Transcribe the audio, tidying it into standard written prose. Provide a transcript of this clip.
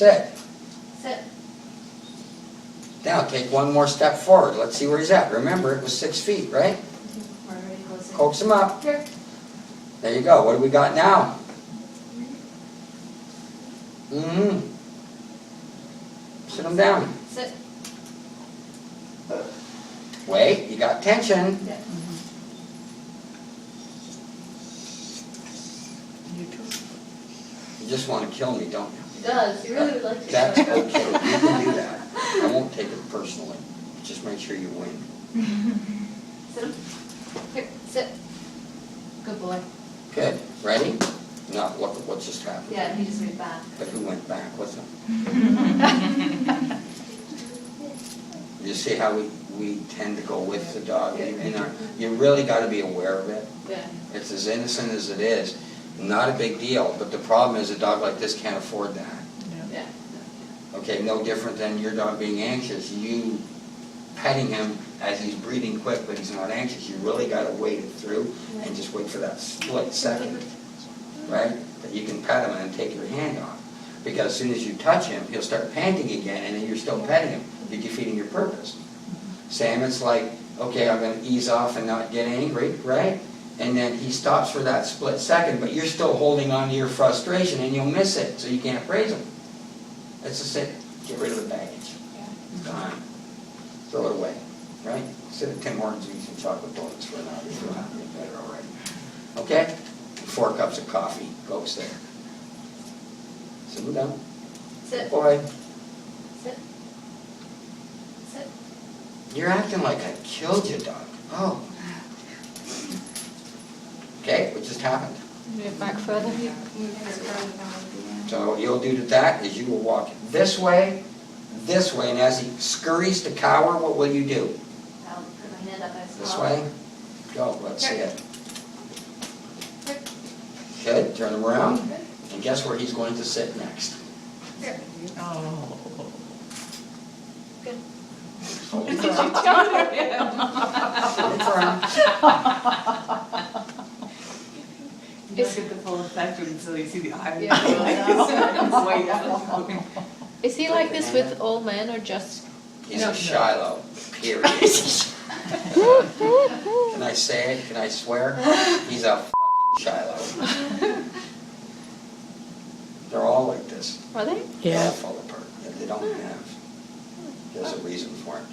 Sit. Sit. Now take one more step forward. Let's see where he's at. Remember, it was 6 feet, right? We're already closing. Coax him up. Here. There you go. What do we got now? Mm-hmm. Sit him down. Sit. Wait, you got tension. Yeah. You just want to kill me, don't you? He does. He really would like to. That's okay. You can do that. I won't take it personally. Just make sure you win. Sit him. Here. Sit. Good boy. Good. Ready? No, look at what just happened. Yeah, he just went back. But who went back with him? You see how we tend to go with the dog? You really got to be aware of it. Yeah. It's as innocent as it is. Not a big deal, but the problem is a dog like this can't afford that. Yeah. Okay, no different than your dog being anxious. You petting him as he's breathing quick, but he's not anxious. You really got to wait it through and just wait for that split second, right? That you can pet him and take your hand off. Because as soon as you touch him, he'll start panting again, and then you're still petting him. You're defeating your purpose. Same, it's like, okay, I'm going to ease off and not get angry, right? And then he stops for that split second, but you're still holding on to your frustration, and you'll miss it, so you can't praise him. It's just it. Get rid of the baggage. It's gone. Throw it away, right? Sit at Tim Hortons and eat some chocolate donuts for an hour. You'll have to get better already. Okay? 4 cups of coffee goes there. Sit him down. Sit. Boy, Sit. Sit. you're acting like I killed you, dog. Oh. Okay, what just happened? Move back further. So what you'll do to that is you will walk this way, and as he scurries to cower, what will you do? I'll put my hand up. I This swallow. way? Go, let's see it. Good, turn him around, and guess where he's going to sit next? Here. Oh. Good. Hold him firm. You don't get the full effect until you see the eye. Is he like this with all men or just? He's a Shiloh, period. Can I say it? Can I swear? He's a f***ing Shiloh. They're all like this. Are they? They all fall apart. They don't have. There's a reason for it.